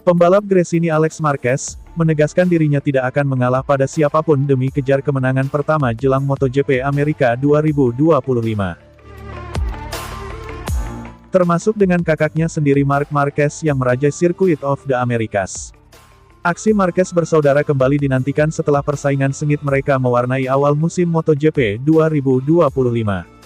Pembalap Gresini Alex Marquez, menegaskan dirinya tidak akan mengalah pada siapapun demi kejar kemenangan pertama jelang MotoGP Amerika 2025. Termasuk dengan kakaknya sendiri Marc Marquez yang merajai Circuit of the Americas. Aksi Marquez bersaudara kembali dinantikan setelah persaingan sengit mereka mewarnai awal musim MotoGP 2025.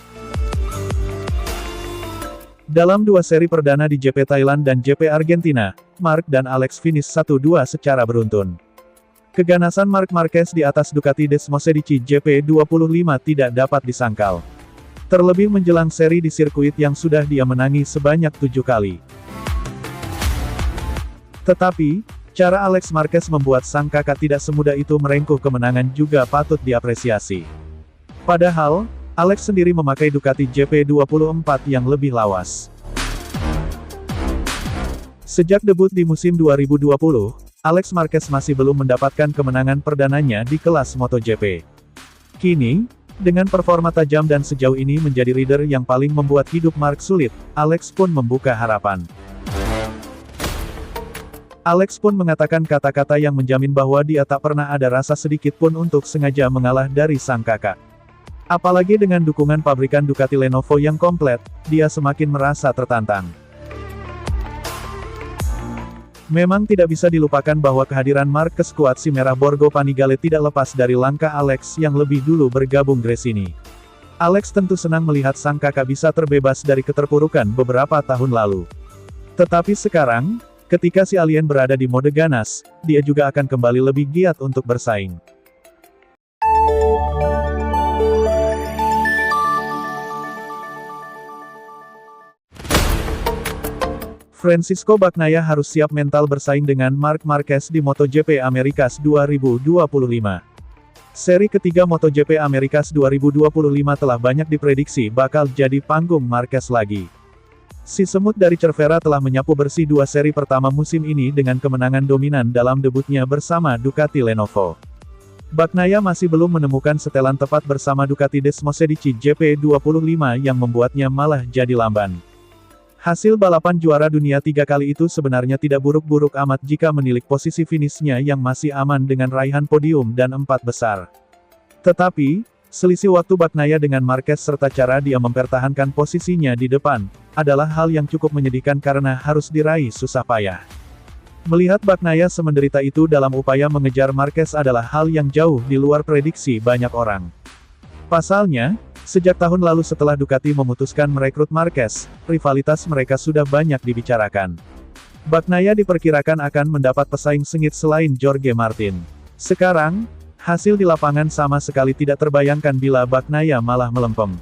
Dalam dua seri perdana di GP Thailand dan GP Argentina, Marc dan Alex finish 1-2 secara beruntun. Keganasan Marc Marquez di atas Ducati Desmosedici GP25 tidak dapat disangkal. Terlebih menjelang seri di sirkuit yang sudah dia menangi sebanyak 7 kali. Tetapi, cara Alex Marquez membuat sang kakak tidak semudah itu merengkuh kemenangan juga patut diapresiasi. Padahal, Alex sendiri memakai Ducati GP24 yang lebih lawas. Sejak debut di musim 2020, Alex Marquez masih belum mendapatkan kemenangan perdananya di kelas MotoGP. Kini, dengan performa tajam dan sejauh ini menjadi rider yang paling membuat hidup Marc sulit, Alex pun membuka harapan. Alex pun mengatakan kata-kata yang menjamin bahwa dia tak pernah ada rasa sedikit pun untuk sengaja mengalah dari sang kakak. Apalagi dengan dukungan pabrikan Ducati Lenovo yang komplit, dia semakin merasa tertantang. Memang tidak bisa dilupakan bahwa kehadiran Marc ke skuad si Merah Borgo Panigale tidak lepas dari langkah Alex yang lebih dulu bergabung Gresini. Alex tentu senang melihat sang kakak bisa terbebas dari keterpurukan beberapa tahun lalu. Tetapi sekarang, ketika si alien berada di mode ganas, dia juga akan kembali lebih giat untuk bersaing. Francisco Bagnaia harus siap mental bersaing dengan Marc Marquez di MotoGP Americas 2025. Seri ketiga MotoGP Americas 2025 telah banyak diprediksi bakal jadi panggung Marquez lagi. Si semut dari Cervera telah menyapu bersih dua seri pertama musim ini dengan kemenangan dominan dalam debutnya bersama Ducati Lenovo. Bagnaia masih belum menemukan setelan tepat bersama Ducati Desmosedici GP25 yang membuatnya malah jadi lamban. Hasil balapan juara dunia 3 kali itu sebenarnya tidak buruk-buruk amat jika menilik posisi finishnya yang masih aman dengan raihan podium dan 4 besar. Tetapi, selisih waktu Bagnaia dengan Marquez serta cara dia mempertahankan posisinya di depan, adalah hal yang cukup menyedihkan karena harus diraih susah payah. Melihat Bagnaia semenderita itu dalam upaya mengejar Marquez adalah hal yang jauh di luar prediksi banyak orang. Pasalnya, sejak tahun lalu setelah Ducati memutuskan merekrut Marquez, rivalitas mereka sudah banyak dibicarakan. Bagnaia diperkirakan akan mendapat pesaing sengit selain Jorge Martin. Sekarang, hasil di lapangan sama sekali tidak terbayangkan bila Bagnaia malah melempem.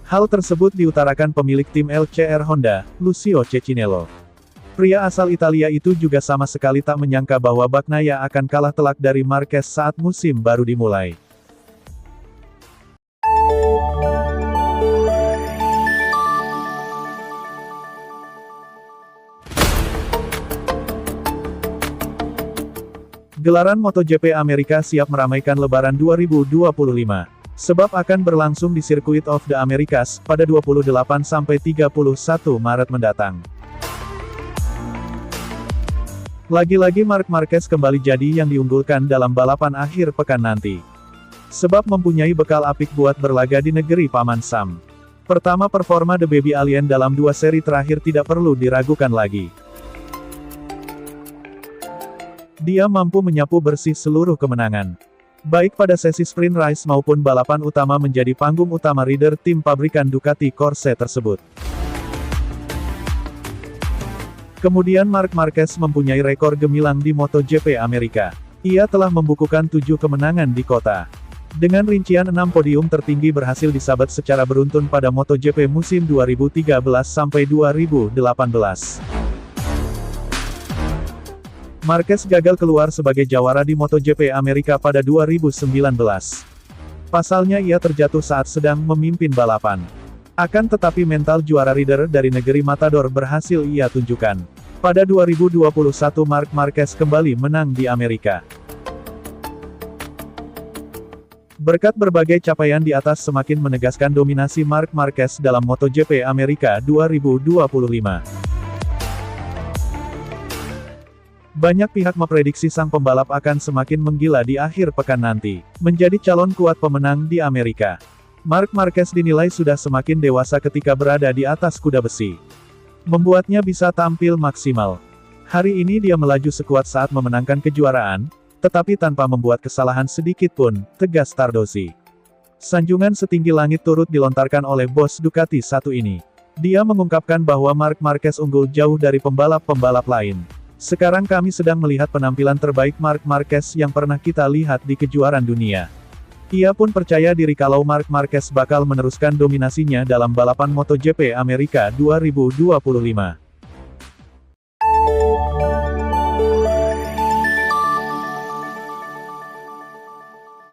Hal tersebut diutarakan pemilik tim LCR Honda, Lucio Cecchinello. Pria asal Italia itu juga sama sekali tak menyangka bahwa Bagnaia akan kalah telak dari Marquez saat musim baru dimulai. Gelaran MotoGP Amerika siap meramaikan Lebaran 2025. Sebab akan berlangsung di Circuit of the Americas, pada 28–31 Maret mendatang. Lagi-lagi Marc Marquez kembali jadi yang diunggulkan dalam balapan akhir pekan nanti. Sebab mempunyai bekal apik buat berlaga di negeri Paman Sam. Pertama, performa The Baby Alien dalam 2 seri terakhir tidak perlu diragukan lagi. Dia mampu menyapu bersih seluruh kemenangan. Baik pada sesi sprint race maupun balapan utama menjadi panggung utama rider tim pabrikan Ducati Corse tersebut. Kemudian Marc Marquez mempunyai rekor gemilang di MotoGP Amerika. Ia telah membukukan 7 kemenangan di kota. Dengan rincian 6 podium tertinggi berhasil disabet secara beruntun pada MotoGP musim 2013–2018. Marquez gagal keluar sebagai jawara di MotoGP Amerika pada 2019. Pasalnya ia terjatuh saat sedang memimpin balapan. Akan tetapi mental juara rider dari negeri Matador berhasil ia tunjukkan. Pada 2021 Marc Marquez kembali menang di Amerika. Berkat berbagai capaian di atas semakin menegaskan dominasi Marc Marquez dalam MotoGP Amerika 2025. Banyak pihak memprediksi sang pembalap akan semakin menggila di akhir pekan nanti, menjadi calon kuat pemenang di Amerika. Marc Marquez dinilai sudah semakin dewasa ketika berada di atas kuda besi, membuatnya bisa tampil maksimal. Hari ini dia melaju sekuat saat memenangkan kejuaraan, tetapi tanpa membuat kesalahan sedikit pun, tegas Tardosi. Sanjungan setinggi langit turut dilontarkan oleh bos Ducati satu ini. Dia mengungkapkan bahwa Marc Marquez unggul jauh dari pembalap-pembalap lain. Sekarang kami sedang melihat penampilan terbaik Marc Marquez yang pernah kita lihat di kejuaraan dunia. Ia pun percaya diri kalau Marc Marquez bakal meneruskan dominasinya dalam balapan MotoGP Amerika 2025.